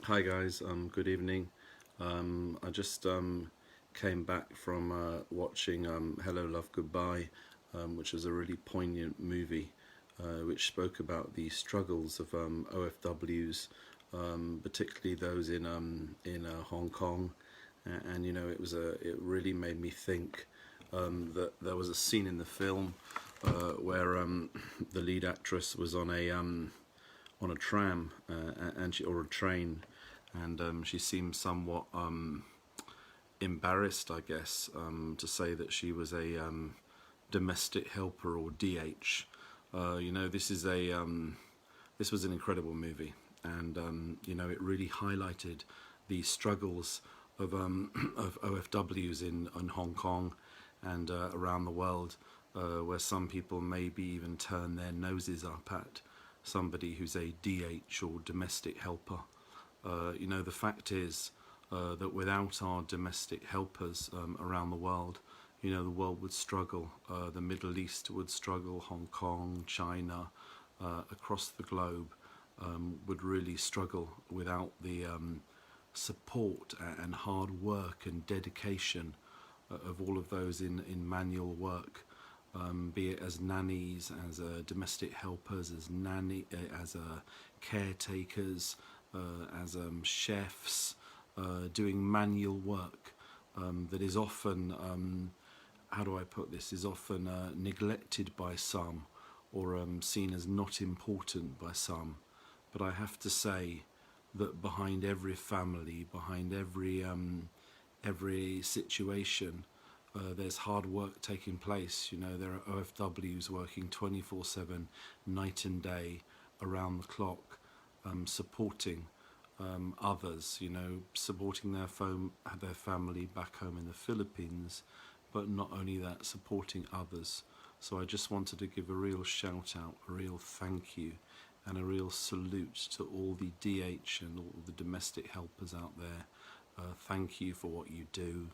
Hi guys, good evening. I just came back from watching Hello Love Goodbye, which was a really poignant movie which spoke about the struggles of OFWs, particularly those in Hong Kong, and it really made me think that there was a scene in the film where the lead actress was on a tram or a train, and she seemed somewhat embarrassed, I guess, to say that she was a domestic helper or DH. This was an incredible movie, and it really highlighted the struggles of OFWs in Hong Kong and around the world, where some people maybe even turn their noses up at somebody who's a DH or domestic helper. The fact is that without our domestic helpers around the world, the world would struggle. The Middle East would struggle, Hong Kong, China, across the globe would really struggle without the support and hard work and dedication of all of those in manual work. Be it as nannies, as domestic helpers, as caretakers, as chefs, doing manual work that is often, how do I put this, is often neglected by some, or seen as not important by some. But I have to say that behind every family, behind every situation, there's hard work taking place. There are OFWs working 24/7, night and day, around the clock, supporting others, supporting their family back home in the Philippines, but not only that, supporting others. So I just wanted to give a real shout out, a real thank you, and a real salute to all the DH and all the domestic helpers out there. Thank you for what you do.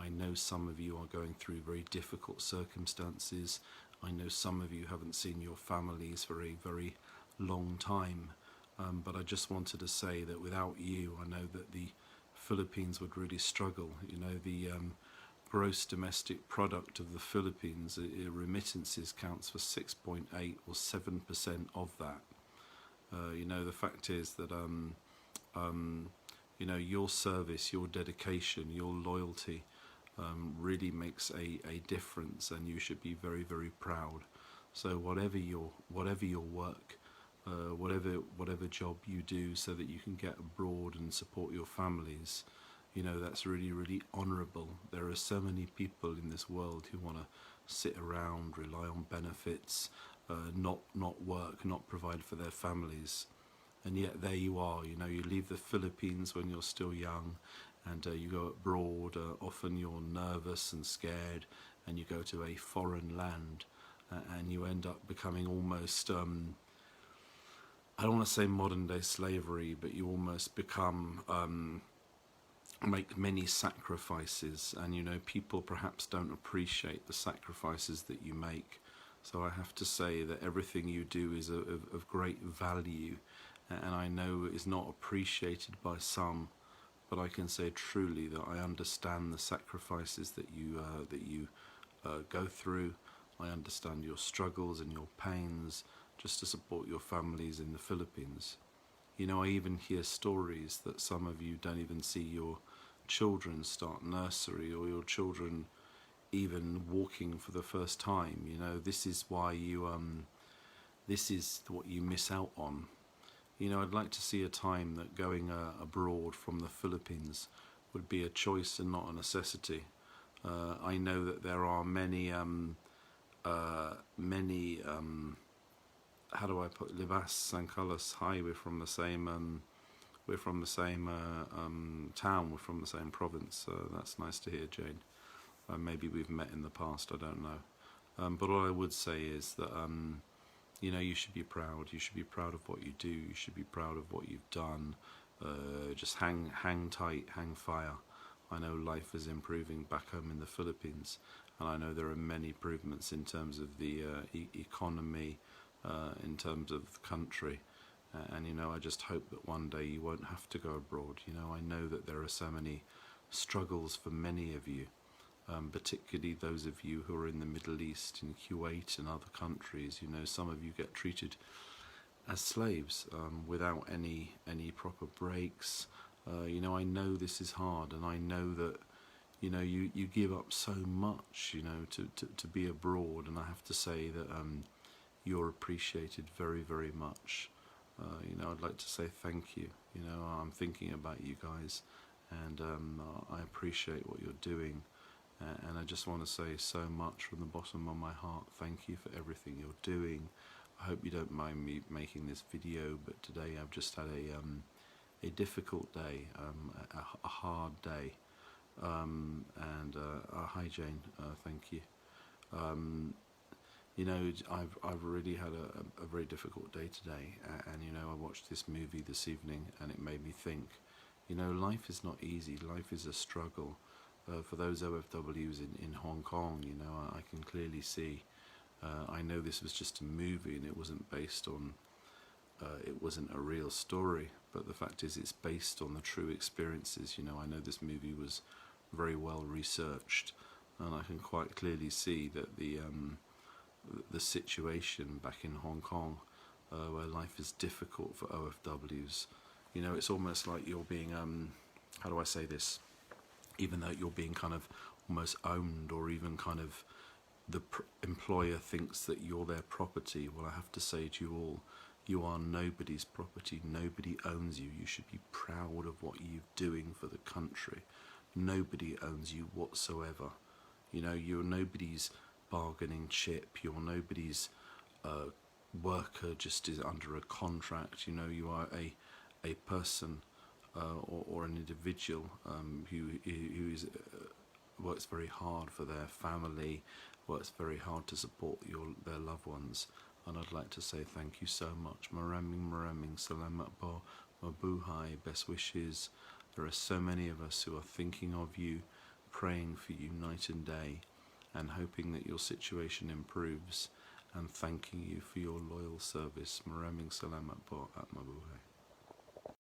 I know some of you are going through very difficult circumstances. I know some of you haven't seen your families for a very long time. But I just wanted to say that without you, I know that the Philippines would really struggle. The gross domestic product of the Philippines, remittances counts for 6.8 or 7% of that. The fact is that your service, your dedication, your loyalty really makes a difference, and you should be very, very proud. So whatever your work, whatever job you do, so that you can get abroad and support your families, that's really, really honourable. There are so many people in this world who want to sit around, rely on benefits, not work, not provide for their families. And yet there you are, you leave the Philippines when you're still young, and you go abroad. Often you're nervous and scared, and you go to a foreign land, and you end up becoming almost, I don't want to say modern day slavery, but you almost become, make many sacrifices, and people perhaps don't appreciate the sacrifices that you make. So I have to say that everything you do is of great value, and I know is not appreciated by some, but I can say truly that I understand the sacrifices that you go through. I understand your struggles and your pains just to support your families in the Philippines. I even hear stories that some of you don't even see your children start nursery, or your children even walking for the first time. This is why this is what you miss out on. I'd like to see a time that going abroad from the Philippines would be a choice and not a necessity. I know that there are many, how do I put, Libas, Sankalas, hi, we're from the same town, we're from the same province. That's nice to hear, Jane. Maybe we've met in the past, I don't know. But all I would say is that you should be proud. You should be proud of what you do. You should be proud of what you've done. Just hang tight, hang fire. I know life is improving back home in the Philippines, and I know there are many improvements in terms of the economy, in terms of the country. And you know, I just hope that one day you won't have to go abroad. You know, I know that there are so many struggles for many of you, particularly those of you who are in the Middle East, in Kuwait and other countries. You know, some of you get treated as slaves, without any proper breaks. You know, I know this is hard, and I know that, you know, you give up so much, you know, to be abroad, and I have to say that you're appreciated very, very much. You know, I'd like to say thank you. You know, I'm thinking about you guys, and I appreciate what you're doing, and I just want to say so much from the bottom of my heart. Thank you for everything you're doing. I hope you don't mind me making this video, but today I've just had a difficult day, a hard day, and hi Jane, thank you. You know, I've really had a very difficult day today, and you know, I watched this movie this evening, and it made me think. You know, life is not easy. Life is a struggle. For those OFWs in Hong Kong, you know, I can clearly see. I know this was just a movie, and it wasn't based on. It wasn't a real story, but the fact is, it's based on the true experiences. You know, I know this movie was very well researched, and I can quite clearly see that the situation back in Hong Kong, where life is difficult for OFWs. You know, it's almost like you're being, how do I say this? Even though you're being kind of almost owned, or even kind of the employer thinks that you're their property. Well, I have to say to you all, you are nobody's property. Nobody owns you. You should be proud of what you're doing for the country. Nobody owns you whatsoever. You know, you're nobody's bargaining chip. You're nobody's worker, just is under a contract. You know, you are a person, or an individual who is works very hard for their family, works very hard to support their loved ones. And I'd like to say thank you so much. Maraming, Salamat po, mabuhay, best wishes. There are so many of us who are thinking of you, praying for you night and day, and hoping that your situation improves, and thanking you for your loyal service. Maraming salamat po at mabuhay.